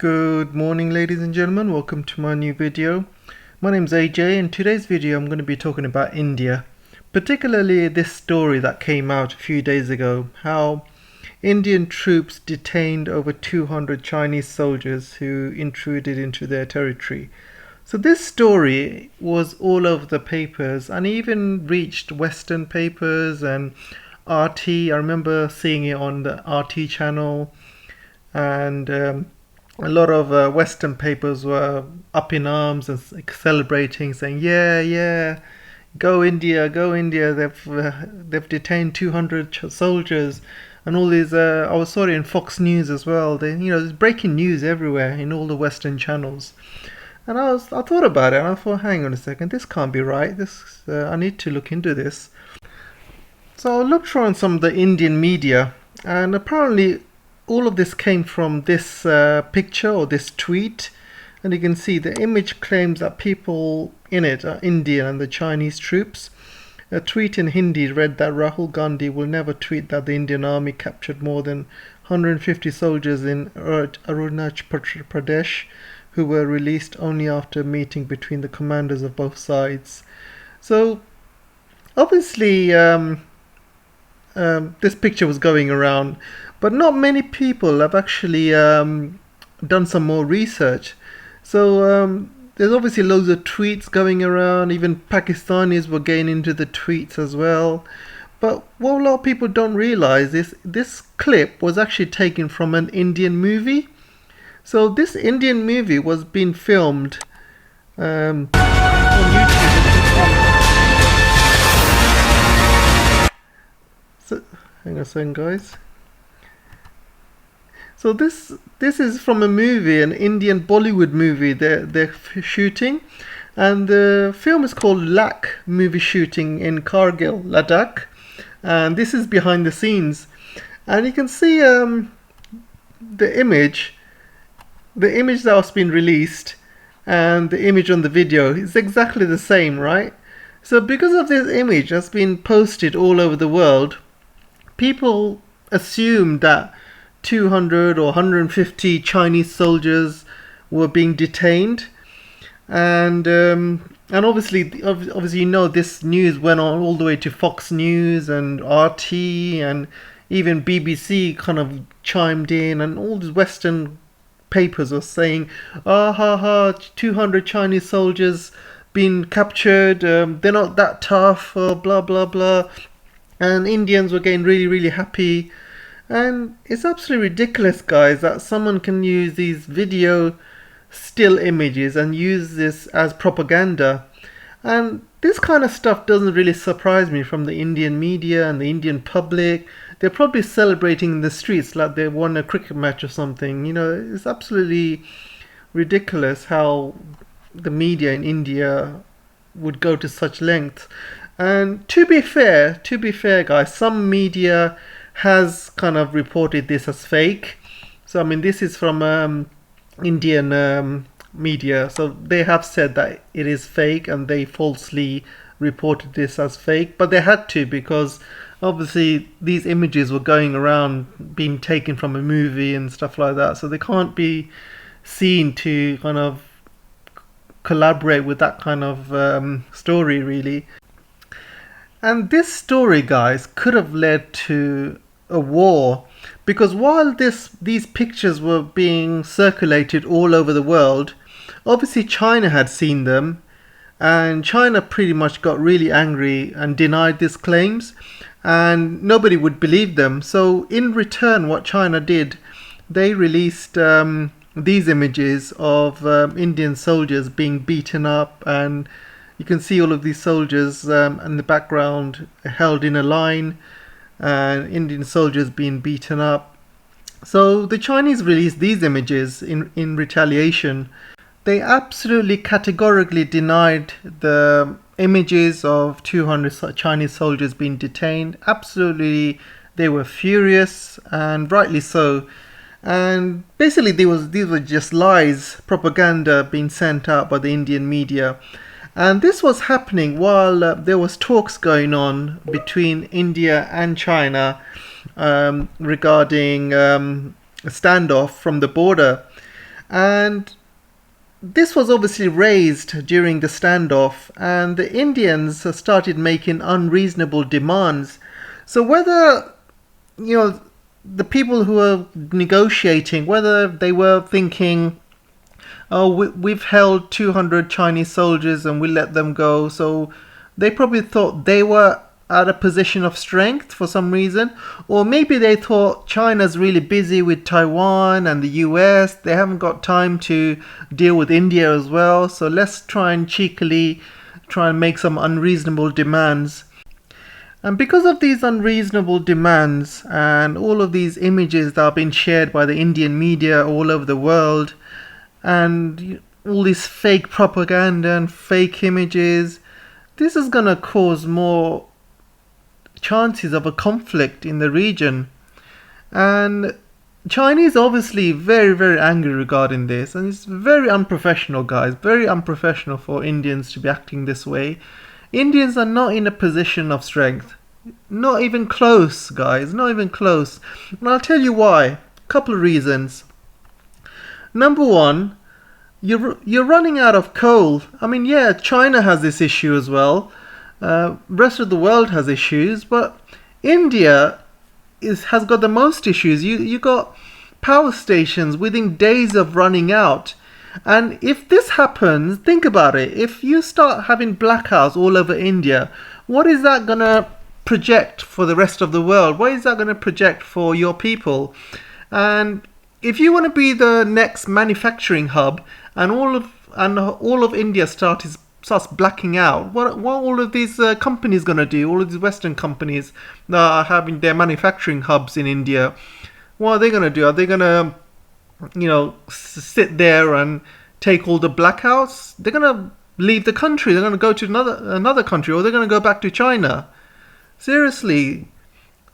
Good morning, ladies and gentlemen. Welcome to my new video. My name's AJ. In today's video I'm going to be talking about India, particularly this story that came out a few days ago, how Indian troops detained over 200 Chinese soldiers who intruded into their territory. So this story was all over the papers and even reached Western papers and RT. I remember seeing it on the RT channel, and a lot of Western papers were up in arms and celebrating, saying, "Yeah, yeah, go India, go India! They've detained 200 soldiers." And all these, I was sorry, in Fox News as well. There's breaking news everywhere in all the Western channels. And I thought about it, and I thought, hang on a second, this can't be right. I need to look into this. So I looked around some of the Indian media, and apparently all of this came from this picture or this tweet. And you can see the image claims that people in it are Indian and the Chinese troops. A tweet in Hindi read that Rahul Gandhi will never tweet that the Indian army captured more than 150 soldiers in Arunachal Pradesh who were released only after a meeting between the commanders of both sides. So obviously this picture was going around, but not many people have actually done some more research. So there's obviously loads of tweets going around. Even Pakistanis were getting into the tweets as well. But what a lot of people don't realize is this clip was actually taken from an Indian movie. So this Indian movie was being filmed on YouTube. So, hang on a second, guys. So this is from a movie, an Indian Bollywood movie they're shooting, and the film is called Lak movie shooting in Kargil, Ladakh, and this is behind the scenes, and you can see the image that was being released and the image on the video is exactly the same, right? So because of this image that's been posted all over the world, people assume that 200 or 150 Chinese soldiers were being detained, and obviously this news went on all the way to Fox News and RT, and even BBC kind of chimed in, and all these Western papers were saying, "Ah ha ha, 200 Chinese soldiers been captured. They're not that tough," or blah blah blah, and Indians were getting really really happy. And it's absolutely ridiculous, guys, that someone can use these video still images and use this as propaganda. And this kind of stuff doesn't really surprise me from the Indian media and the Indian public. They're probably celebrating in the streets like they won a cricket match or something. It's absolutely ridiculous how the media in India would go to such lengths. And to be fair, guys, some media has kind of reported this as fake. So this is from Indian media, so they have said that it is fake and they falsely reported this as fake, but they had to, because obviously these images were going around being taken from a movie and stuff like that, so they can't be seen to kind of collaborate with that kind of story really. And this story, guys, could have led to a war, because while these pictures were being circulated all over the world, obviously China had seen them, and China pretty much got really angry and denied these claims, and nobody would believe them. So in return, what China did, they released these images of Indian soldiers being beaten up, and you can see all of these soldiers in the background held in a line, and Indian soldiers being beaten up. So the Chinese released these images in retaliation. They absolutely categorically denied the images of 200 Chinese soldiers being detained. Absolutely, they were furious, and rightly so. And basically these were just lies, propaganda being sent out by the Indian media. And this was happening while there was talks going on between India and China regarding a standoff from the border. And this was obviously raised during the standoff, and the Indians started making unreasonable demands. So whether, you know, the people who were negotiating, whether they were thinking, oh, we've held 200 Chinese soldiers and we let them go, so they probably thought they were at a position of strength for some reason, or maybe they thought China's really busy with Taiwan and the US, they haven't got time to deal with India as well, so let's try and cheekily try and make some unreasonable demands. And because of these unreasonable demands and all of these images that are being shared by the Indian media all over the world, and all this fake propaganda and fake images, this is going to cause more chances of a conflict in the region. And Chinese obviously very, very angry regarding this, and it's very unprofessional, guys, very unprofessional for Indians to be acting this way. Indians are not in a position of strength, not even close, guys, not even close. And I'll tell you why. A couple of reasons. Number one, you're running out of coal. I mean, yeah, China has this issue as well. Rest of the world has issues, but India has got the most issues. You got power stations within days of running out. And if this happens, think about it. If you start having blackouts all over India, what is that going to project for the rest of the world? What is that going to project for your people? And if you want to be the next manufacturing hub, and all of India starts blacking out, what all of these companies going to do? All of these Western companies that are having their manufacturing hubs in India, what are they going to do? Are they going to, sit there and take all the blackouts? They're going to leave the country. They're going to go to another country, or they're going to go back to China. Seriously,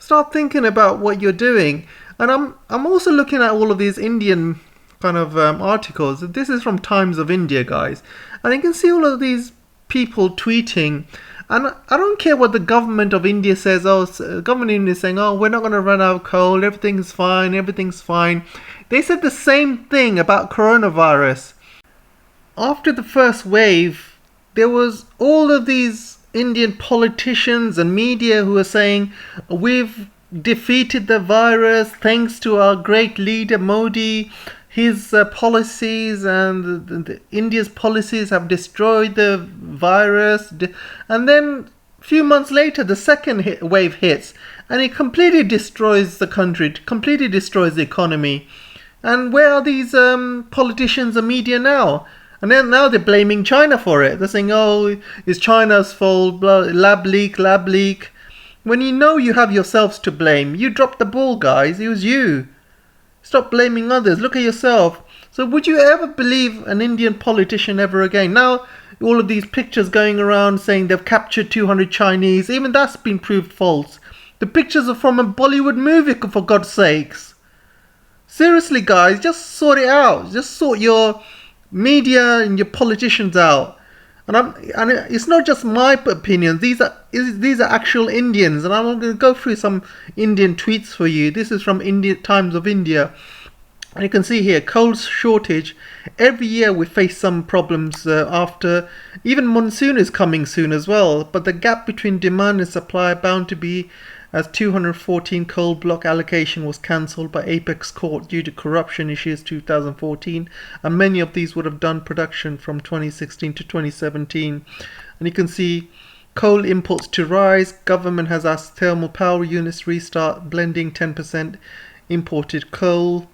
start thinking about what you're doing. And I'm also looking at all of these Indian kind of articles. This is from Times of India, guys, and you can see all of these people tweeting. And I don't care what the government of India says. Government of India is saying, we're not going to run out of coal, everything's fine. They said the same thing about coronavirus. After the first wave, there was all of these Indian politicians and media who were saying, we've defeated the virus thanks to our great leader Modi. His policies and India's policies have destroyed the virus. And then a few months later, the second wave hits, and it completely destroys the country, completely destroys the economy. And where are these politicians and media now? And then now they're blaming China for it. They're saying, it's China's fault, lab leak. When you have yourselves to blame. You dropped the ball, guys. It was you. Stop blaming others. Look at yourself. So would you ever believe an Indian politician ever again? Now, all of these pictures going around saying they've captured 200 Chinese. Even that's been proved false. The pictures are from a Bollywood movie, for God's sakes. Seriously, guys, just sort it out. Just sort your media and your politicians out. And it's not just my opinion. These are actual Indians, and I'm going to go through some Indian tweets for you. This is from Times of India, and you can see here coal shortage. Every year we face some problems after even monsoon is coming soon as well. But the gap between demand and supply bound to be, as 214 coal block allocation was cancelled by Apex Court due to corruption issues 2014, and many of these would have done production from 2016 to 2017. And you can see coal imports to rise. Government has asked thermal power units restart blending 10% imported coal.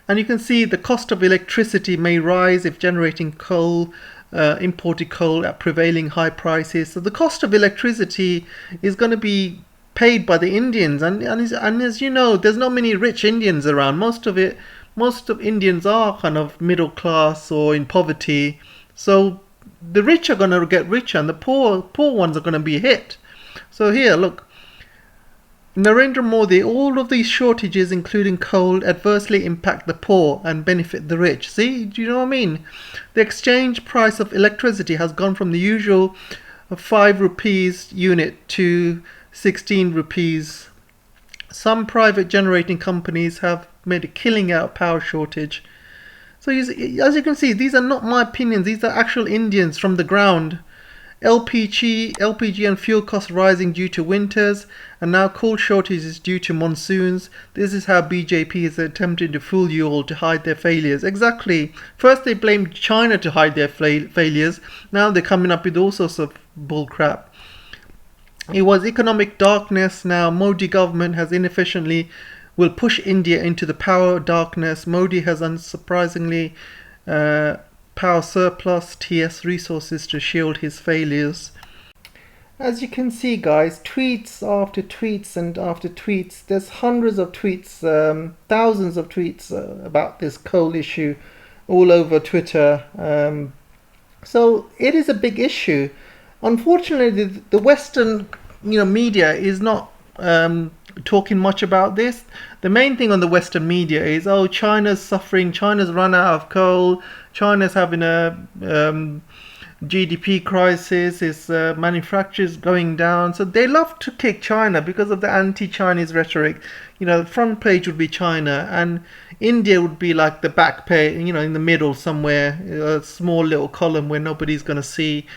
And you can see the cost of electricity may rise if generating coal, imported coal at prevailing high prices. So the cost of electricity is going to be paid by the Indians, and as you know, there's not many rich Indians around. Most of Indians are kind of middle class or in poverty. So the rich are going to get richer, and the poor ones are going to be hit. So here, look, Narendra Modi, all of these shortages, including coal, adversely impact the poor and benefit the rich. See, do you know what I mean? The exchange price of electricity has gone from the usual 5 rupees unit to 16 rupees. Some private generating companies have made a killing out of power shortage. So as you can see, these are not my opinions. These are actual Indians from the ground. LPG and fuel costs rising due to winters, and now coal shortages due to monsoons. This is how BJP is attempting to fool you all to hide their failures. Exactly. First they blamed China to hide their failures. Now they're coming up with all sorts of bull crap. It was economic darkness. Now Modi government has inefficiently will push India into the power darkness. Modi has unsurprisingly power surplus TS resources to shield his failures. As you can see, guys, tweets after tweets and after tweets. There's hundreds of tweets, thousands of tweets about this coal issue all over Twitter. So it is a big issue. Unfortunately, the Western media is not talking much about this. The main thing on the Western media is, oh, China's suffering, China's run out of coal, China's having a GDP crisis, its manufacturers going down. So they love to kick China because of the anti-Chinese rhetoric. The front page would be China, and India would be like the back page, in the middle somewhere, a small little column where nobody's going to see.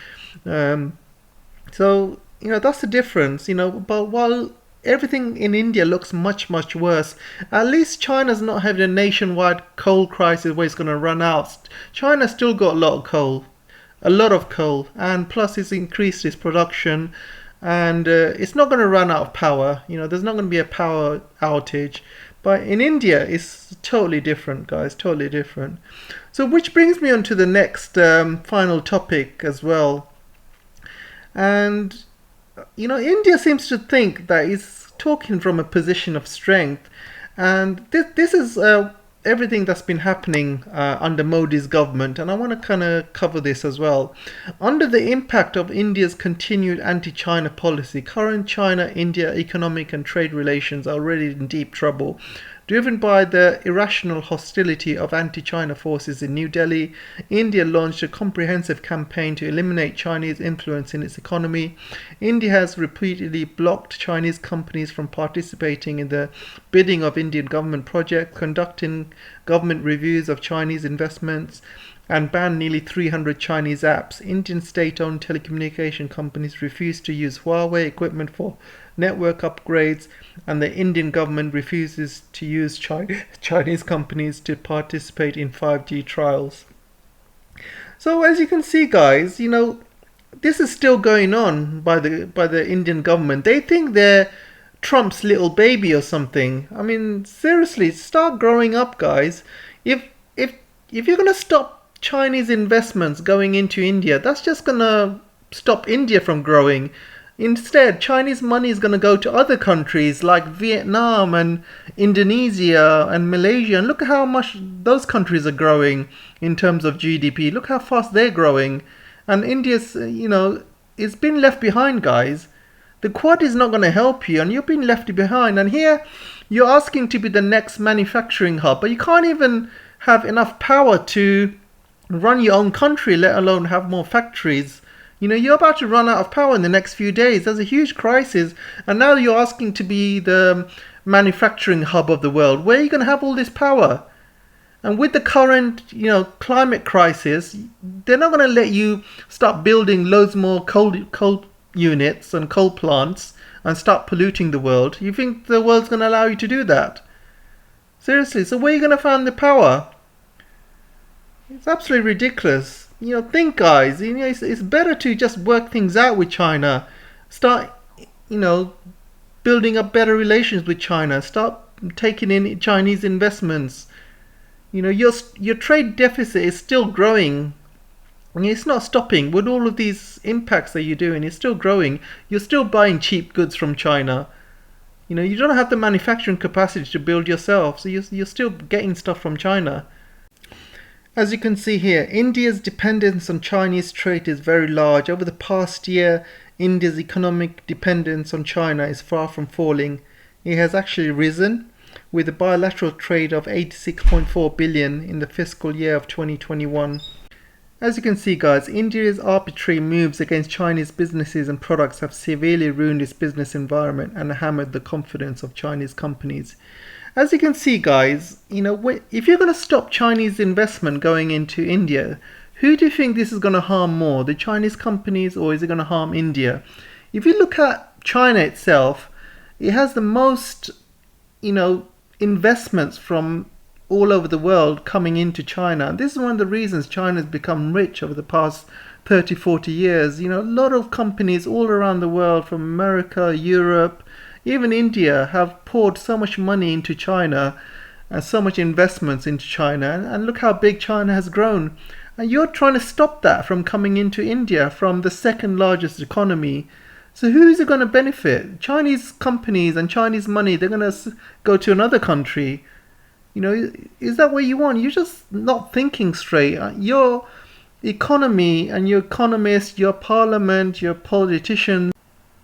So that's the difference. But while everything in India looks much, much worse, at least China's not having a nationwide coal crisis where it's going to run out. China's still got a lot of coal, and plus it's increased its production, and it's not going to run out of power. There's not going to be a power outage. But in India, it's totally different, guys, totally different. So which brings me on to the next final topic as well. And India seems to think that it's talking from a position of strength, and this is everything that's been happening under Modi's government, and I want to kind of cover this as well. Under the impact of India's continued anti-China policy, current China-India economic and trade relations are already in deep trouble. Driven by the irrational hostility of anti-China forces in New Delhi, India launched a comprehensive campaign to eliminate Chinese influence in its economy. India has repeatedly blocked Chinese companies from participating in the bidding of Indian government projects, conducting government reviews of Chinese investments, and banned nearly 300 Chinese apps. Indian state-owned telecommunication companies refused to use Huawei equipment for network upgrades, and the Indian government refuses to use Chinese companies to participate in 5G trials. So as you can see, guys, this is still going on by the Indian government. They think they're Trump's little baby or something. I mean, seriously, start growing up, guys. If you're going to stop Chinese investments going into India, that's just going to stop India from growing. Instead, Chinese money is going to go to other countries like Vietnam and Indonesia and Malaysia. And look at how much those countries are growing in terms of GDP. Look how fast they're growing. And India's, it's been left behind, guys. The Quad is not going to help you, and you've been left behind. And here, you're asking to be the next manufacturing hub, but you can't even have enough power to run your own country, let alone have more factories. You're about to run out of power in the next few days. There's a huge crisis. And now you're asking to be the manufacturing hub of the world. Where are you going to have all this power? And with the current, climate crisis, they're not going to let you start building loads more coal units and coal plants and start polluting the world. You think the world's going to allow you to do that? Seriously, so where are you going to find the power? It's absolutely ridiculous. Think, guys, it's better to just work things out with China. Start, building up better relations with China. Start taking in Chinese investments. Your trade deficit is still growing. It's not stopping. With all of these impacts that you're doing, it's still growing. You're still buying cheap goods from China. You don't have the manufacturing capacity to build yourself, so you're still getting stuff from China. As you can see here, India's dependence on Chinese trade is very large. Over the past year, India's economic dependence on China is far from falling. It has actually risen, with a bilateral trade of 86.4 billion in the fiscal year of 2021. As you can see, guys, India's arbitrary moves against Chinese businesses and products have severely ruined its business environment and hammered the confidence of Chinese companies. As you can see, guys, if you're going to stop Chinese investment going into India, who do you think this is going to harm more, the Chinese companies, or is it going to harm India? If you look at China itself, it has the most, investments from all over the world coming into China. And this is one of the reasons China has become rich over the past 30, 40 years. A lot of companies all around the world, from America, Europe, even India, have poured so much money into China and so much investments into China. And look how big China has grown. And you're trying to stop that from coming into India, from the second largest economy. So who is it going to benefit? Chinese companies and Chinese money, they're going to go to another country. Is that what you want? You're just not thinking straight. Your economy and your economists, your parliament, your politicians,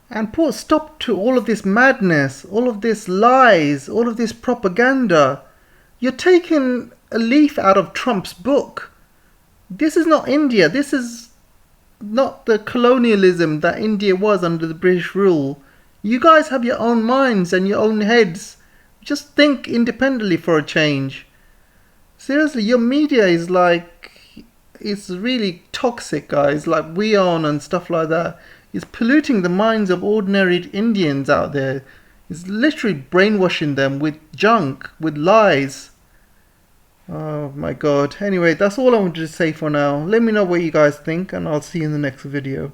and put a stop to all of this madness, all of this lies, all of this propaganda. You're taking a leaf out of Trump's book. This is not India. This is not the colonialism that India was under the British rule. You guys have your own minds and your own heads. Just think independently for a change. Seriously, your media is it's really toxic, guys, like WION and stuff like that. It's polluting the minds of ordinary Indians out there. It's literally brainwashing them with junk, with lies. Oh my god. Anyway, that's all I wanted to say for now. Let me know what you guys think, and I'll see you in the next video.